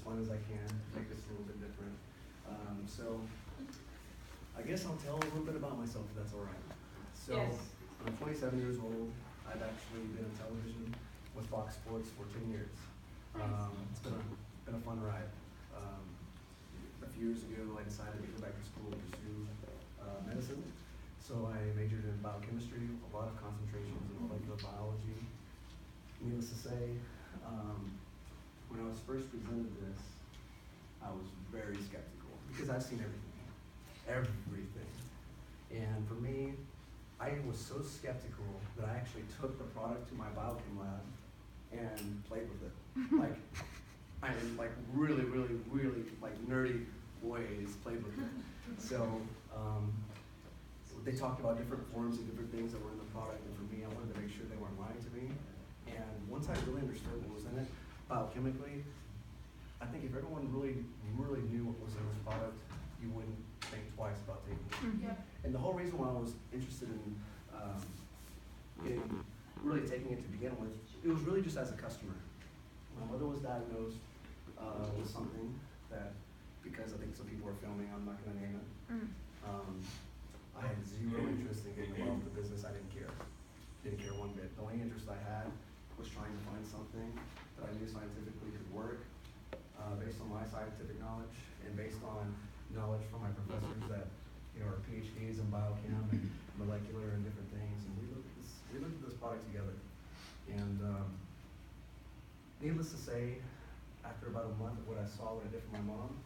fun as I can, make this a little bit different. So I guess I'll tell a little bit about myself if that's all right. So Yes. I'm 27 years old. I've actually been on television with Fox Sports for 10 years. It's been a fun ride. A few years ago, I decided to go back to school and pursue medicine. So I majored in biochemistry, a lot of concentrations in molecular biology. Needless to say, when I was first presented this, I was very skeptical because I've seen everything. And for me, I was so skeptical that I actually took the product to my biochem lab and played with it. Like, I mean, like really like nerdy ways played with it. So they talked about different forms and different things that were in the product, and for me, I wanted to make sure they weren't lying to me. And once I really understood what was in it biochemically, I think if everyone really knew what was in this product, you wouldn't think twice about taking it. Yeah. And the whole reason why I was interested in really taking it to begin with, it was really just as a customer. My mother was diagnosed with something that, because I think some people are filming, I'm not going to name it. I had zero interest in getting involved with the business. I didn't care. Didn't care one bit. The only interest I had was trying to find something that I knew scientifically could work based on my scientific knowledge and based on knowledge from my professors that are PhDs in biochem and molecular and different things. And we looked at this product together. And needless to say, after about a month of what I saw, what I did for my mom,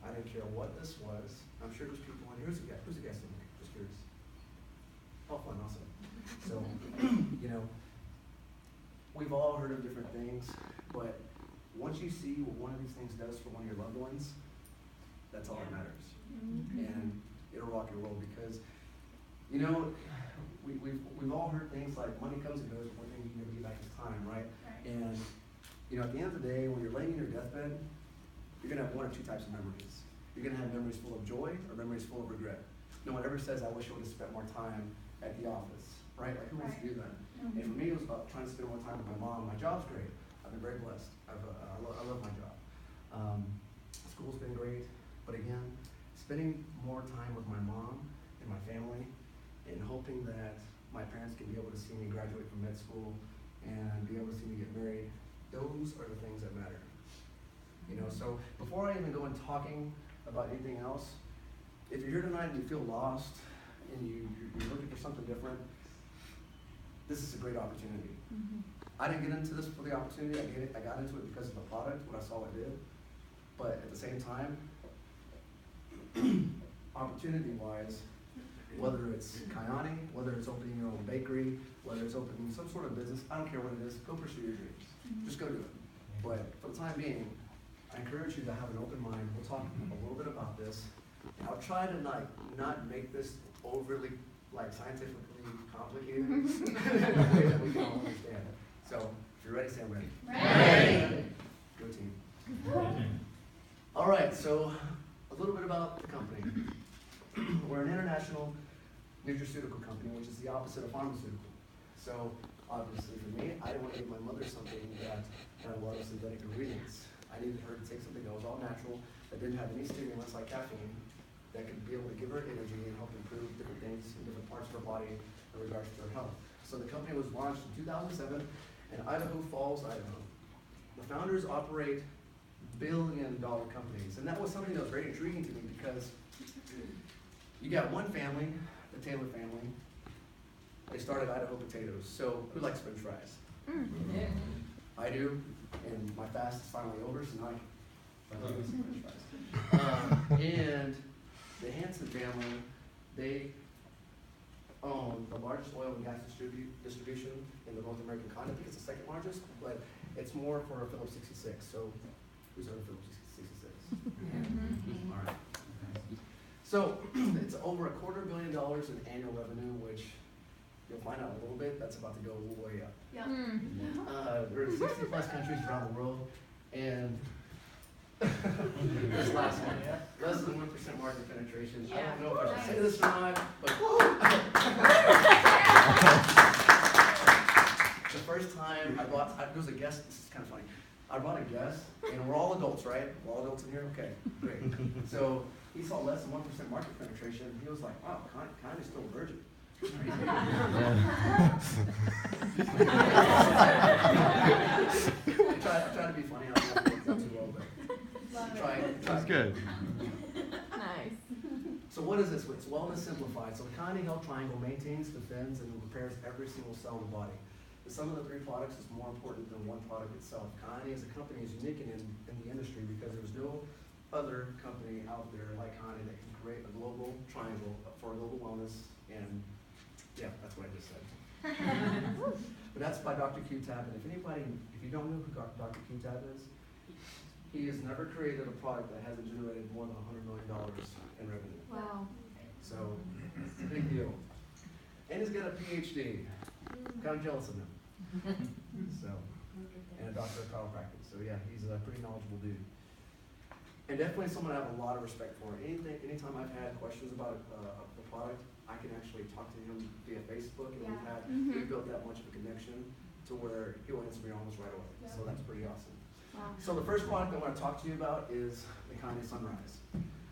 I didn't care what this was. I'm sure there's people in here. Who's a guest in here? Just curious. Oh, fun, awesome. So, we've all heard of different things, but once you see what one of these things does for one of your loved ones, that's all that matters. And it'll rock your world because, we've all heard things like money comes and goes, but one thing you can never get back is time, right? And, at the end of the day, when you're laying in your deathbed, you're going to have one or two types of memories. You're going to have memories full of joy or memories full of regret. No one ever says, I wish I would have spent more time at the office, right? Like, who wants to do that? And for me, it was about trying to spend more time with my mom. My job's great. I've been very blessed. I love my job. School's been great. But again, spending more time with my mom and my family and hoping that my parents can be able to see me graduate from med school and be able to see me get married, those are the things that matter. So before I even go into talking about anything else, if you're here tonight and you feel lost and you're looking for something different, this is a great opportunity. I didn't get into this for the opportunity. I got into it because of the product, what I saw it did. But at the same time, opportunity-wise, whether it's kayaking, whether it's opening your own bakery, whether it's opening some sort of business, I don't care what it is, go pursue your dreams. Just go do it. But for the time being, I encourage you to have an open mind. We'll talk a little bit about this. And I'll try to not make this overly scientifically complicated in a way that we can all understand. So if you're ready, say I'm ready. Ready. Go team. All right, so a little bit about the company. We're an international nutraceutical company, which is the opposite of pharmaceutical. So obviously for me, I didn't want to give my mother something that had a lot of synthetic ingredients. I needed her to take something that was all natural, that didn't have any stimulants like caffeine, that could be able to give her energy and help improve different things in different parts of her body in regards to her health. So the company was launched in 2007 in Idaho Falls, Idaho. The founders operate billion-dollar companies, and that was something that was very intriguing to me because you got one family, the Taylor family. They started Idaho Potatoes. So who likes French fries? Yeah. I do, and my fast is finally over, so now I can eat some French fries. And the Hanson family, they own the largest oil and gas distribution in the North American continent. I think it's the second largest, but it's more for Phillips 66. So who's heard of Phillips 66? All right. So it's over $250 million in annual revenue, which you'll find out a little bit. That's about to go way up. Yeah. There are 60 plus countries around the world, and this last one, less than 1% market penetration. I don't know if I should say this or not, but the first time I bought, it was a guest. This is kind of funny. I I brought a guest, and we're all adults, right? We're all adults in here? Okay, great. So he saw less than 1% market penetration, and he was like, wow, Kanye's still a virgin. I try to be funny, I don't know if it works out too well, but try. That's good. Nice. So what is this? It's wellness simplified. So the Kanye Health Triangle maintains, defends, and repairs every single cell in the body. The sum of the three products is more important than one product itself. Kanye as a company is unique in the industry because there's no other company out there like Kanye that can create a global triangle for global wellness. And yeah, that's what I just said. But that's by Dr. Q-Tab. And if you don't know who Dr. Q-Tab is, he has never created a product that hasn't generated more than $100 million in revenue. Wow. So, it's a big deal. And he's got a PhD. I'm kind of jealous of him. So, and a doctor of chiropractic. So yeah, he's a pretty knowledgeable dude. And definitely someone I have a lot of respect for. Anytime I've had questions about a product, I can actually talk to him via Facebook, and we've built that much of a connection to where he'll answer me almost right away. So that's pretty awesome. Wow. So the first product I want to talk to you about is the Kanye Sunrise.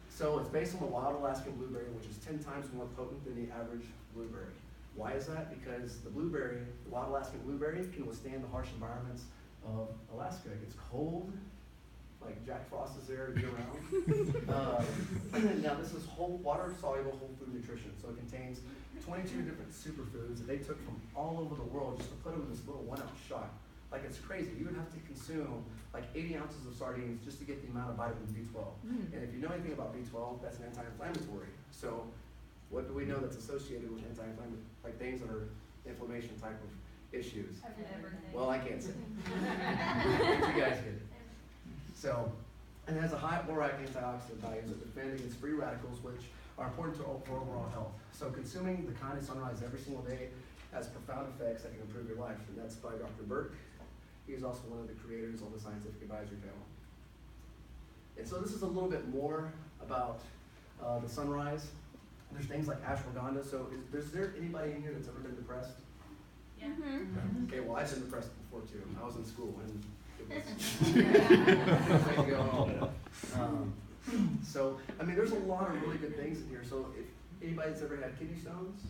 So it's based on the wild Alaskan blueberry, which is 10 times more potent than the average blueberry. Why is that? Because the wild Alaskan blueberry can withstand the harsh environments of Alaska. It gets cold, like Jack Frost is there year round. Now this is water-soluble whole food nutrition. So it contains 22 different superfoods that they took from all over the world just to put them in this little 1-ounce shot. Like, it's crazy. You would have to consume like 80 ounces of sardines just to get the amount of vitamin B12. And if you know anything about B12, that's an anti-inflammatory. So what do we know that's associated with anti-inflammatory, like things that are inflammation type of issues? Well, I can't say. You guys get it. So, and it has a high ORAC antioxidant values that defend against free radicals, which are important for overall health. So consuming the Kanye Sunrise every single day has profound effects that can improve your life, and that's by Dr. Burke. He's also one of the creators on the Scientific Advisory Panel. And so this is a little bit more about the sunrise. There's things like ashwagandha. So is there anybody in here that's ever been depressed? Yeah. Okay, well, I've been depressed before too. I was in school and it was way to go. So, I mean, there's a lot of really good things in here. So if anybody's ever had kidney stones,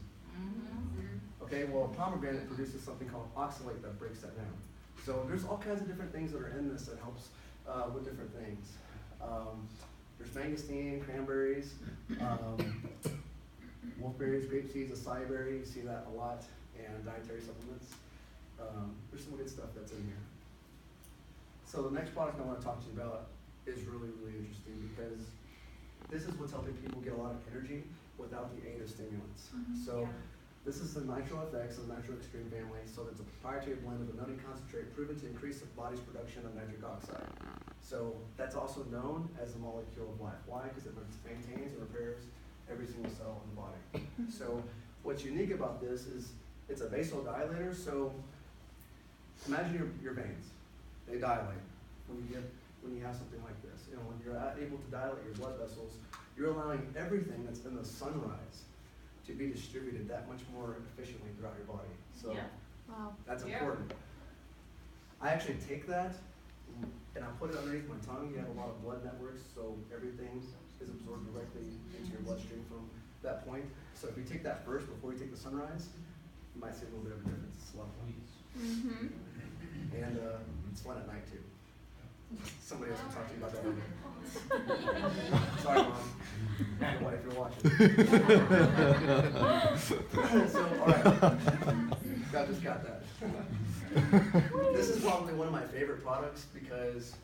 okay, well, pomegranate produces something called oxalate that breaks that down. So there's all kinds of different things that are in this that helps with different things. There's mangosteen, cranberries, wolfberries, grape seeds, acai berry, you see that a lot, and dietary supplements. There's some good stuff that's in here. So the next product I want to talk to you about is really, really interesting because this is what's helping people get a lot of energy without the aid of stimulants. So this is the Nitro FX of the Nitro Extreme family. So it's a proprietary blend of a nutty concentrate proven to increase the body's production of nitric oxide. So that's also known as the molecule of life. Why? Because it maintains and repairs every single cell in the body. So what's unique about this is it's a vasodilator. So imagine your veins. They dilate when you have something like this. You know, when you're able to dilate your blood vessels, you're allowing everything that's in the sunrise to be distributed that much more efficiently throughout your body. So Wow. that's important. I actually take that and I put it underneath my tongue. You have a lot of blood networks, so everything is absorbed directly into your bloodstream from that point. So if you take that first before you take the sunrise, you might see a little bit of a difference. It's lovely. And it's fun at night too. Somebody else can talk to you about that later. Sorry, Mom. If you're watching. So, all right. God just got that. This is probably one of my favorite products because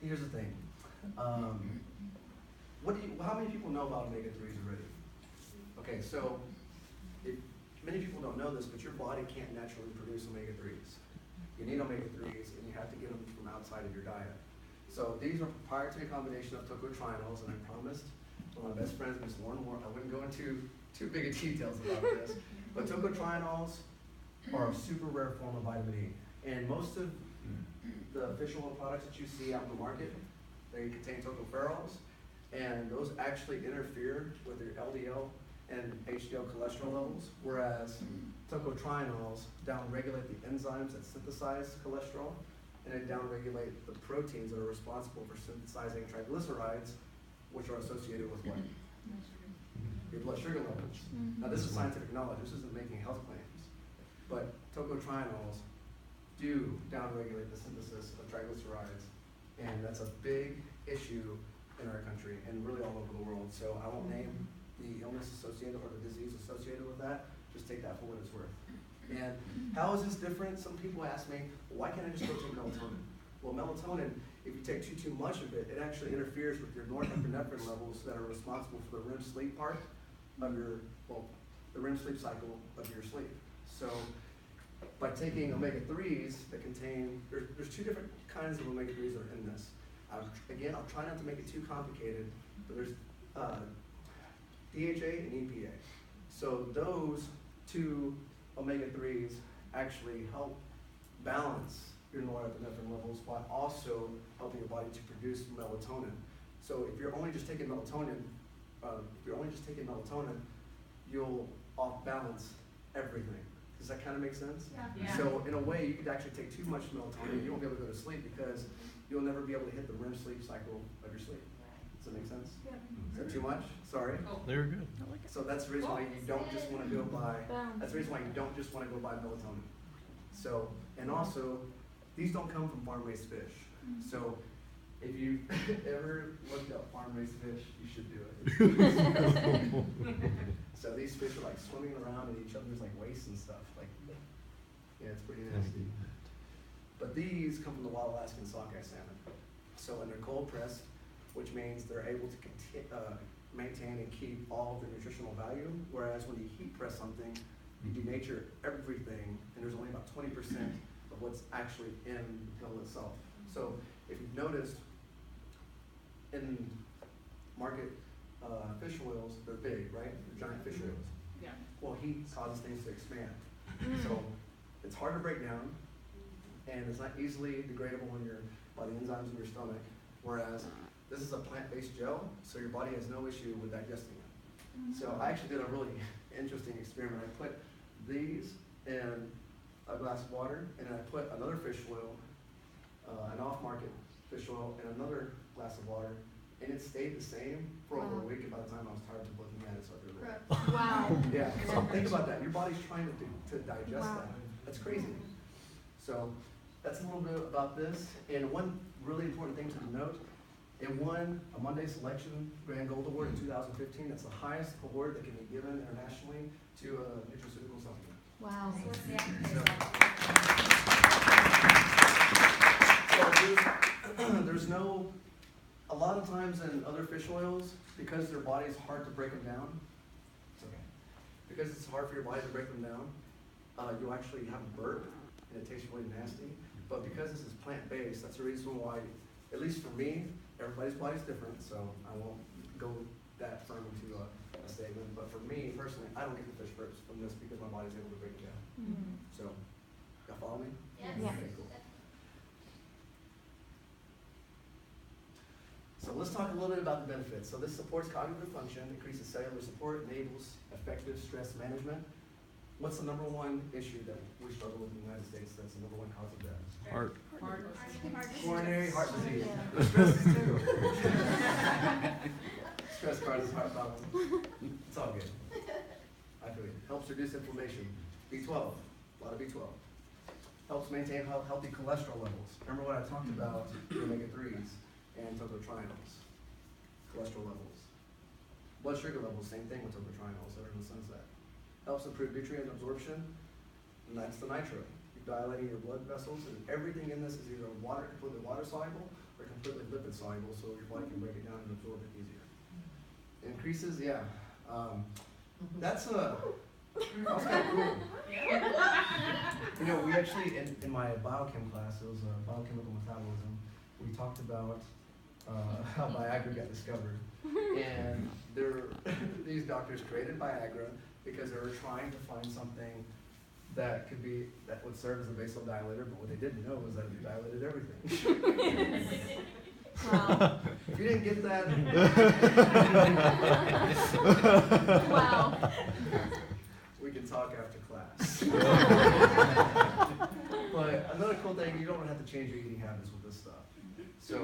here's the thing. How many people know about omega-3s already? Okay, so many people don't know this, but your body can't naturally produce omega-3s. You need omega-3s, and you have to get them from outside of your diet. So these are a proprietary combination of tocotrienols, and I promised one of my best friends, Ms. Lauren Moore, I wouldn't go into too big of details about this, but tocotrienols are a super rare form of vitamin E. And most of the fish oil products that you see out in the market, they contain tocopherols, and those actually interfere with your LDL and HDL cholesterol levels, whereas tocotrienols downregulate the enzymes that synthesize cholesterol, and they downregulate the proteins that are responsible for synthesizing triglycerides, which are associated with what? Your blood sugar levels. Now this is scientific knowledge, this isn't making health claims, but tocotrienols do downregulate the synthesis of triglycerides, and that's a big issue in our country and really all over the world. So I won't name the illness associated or the disease associated with that, just take that for what it's worth. And how is this different? Some people ask me, well, why can't I just go take melatonin? Well, melatonin, if you take too much of it, it actually interferes with your norepinephrine levels that are responsible for the REM sleep part of your, well, the REM sleep cycle of your sleep. So by taking omega-3s that contain, there's two different kinds of omega-3s that are in this. Again, I'll try not to make it too complicated, but there's DHA and EPA. So those two omega-3s actually help balance your norepinephrine levels while also helping your body to produce melatonin. So if you're only just taking melatonin, you'll off balance everything. Does that kind of make sense? Yeah. So in a way, you could actually take too much melatonin, you won't be able to go to sleep because you'll never be able to hit the REM sleep cycle of your sleep. Does that make sense? Yeah. Is that too much? Sorry. They're good. So that's the reason why you don't just want to go by, that's the reason why you don't just want to go by melatonin. So, and also, these don't come from farm-raised fish. So if you ever looked up farm-raised fish, you should do it. So these fish are like swimming around in each other's like waist and stuff. Like, yeah, it's pretty nasty. But these come from the wild Alaskan sockeye salmon. So, and they're cold pressed, which means they're able to maintain and keep all of the nutritional value. Whereas when you heat press something, you denature everything, and there's only about 20% of what's actually in the pill itself. So, if you've noticed, in market fish oils, they're big, right? They're giant fish oils. Yeah. Well, heat causes things to expand. So, it's hard to break down, and it's not easily degradable by the enzymes in your stomach, whereas this is a plant-based gel, so your body has no issue with digesting it. So I actually did a really interesting experiment. I put these in a glass of water, and then I put another fish oil, an off-market fish oil, in another glass of water, and it stayed the same for over a week, and by the time I was tired of looking at it, so I threw it away. Wow. Yeah, so think about that. Your body's trying to digest that. That's crazy. So that's a little bit about this. And one really important thing to note, it won a Monday Selection Grand Gold Award in 2015. That's the highest award that can be given internationally to a nutraceutical supplement. Wow. So there's no, a lot of times in other fish oils, because their body's hard to break them down, it's okay. Because it's hard for your body to break them down, you'll actually have a burp, and it tastes really nasty. But because this is plant-based, that's the reason why, at least for me, everybody's body's different, so I won't go that firm into a statement. But for me, personally, I don't get the fish burps from this because my body's able to break it down. So, y'all follow me? Yes. Yeah. Okay, cool. So let's talk a little bit about the benefits. So this supports cognitive function, increases cellular support, enables effective stress management. What's the number one issue that we struggle with in the United States that's the number one cause of death? Heart. Coronary heart disease. Yeah. But stress is too. Stress causes heart problems. It's all good. I feel it. Helps reduce inflammation. B12, a lot of B12. Helps maintain healthy cholesterol levels. Remember what I talked about, the omega-3s and tocotrienols. Cholesterol levels. Blood sugar levels, same thing with tocotrienols that are in the sunset. Helps improve nutrient absorption, and that's the nitro. You're dilating your blood vessels, and everything in this is either completely water soluble or completely lipid soluble, so your body can break it down and absorb it easier. Increases, yeah. That was kind of cool. You know, we actually, in my biochem class, it was biochemical metabolism, we talked about how Viagra got discovered. And these doctors created Viagra because they were trying to find something that would serve as a vasodilator, but what they didn't know was that it dilated everything. Wow. If you didn't get that, Wow. we can talk after class. But another cool thing, you don't have to change your eating habits with this stuff. So